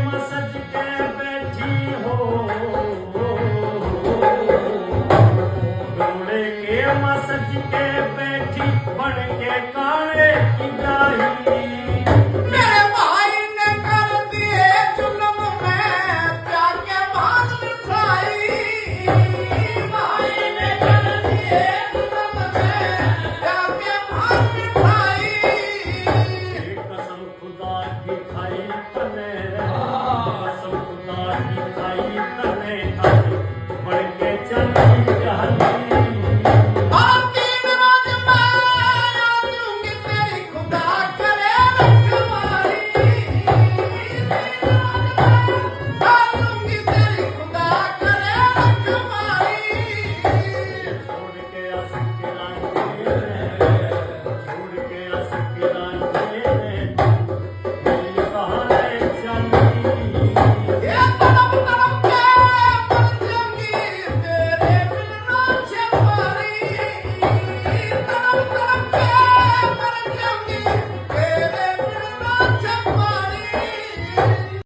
मसज के बैठी हो, घोड़े के मसज के बैठी बन के काले की जाही। मेरे भाई ने कर दिए जुल्म में प्यार के भाग मिठाई। भाई ने कर दिए जुल्म में प्यार के भाग मिठाई। कसम खुदा की खाई तने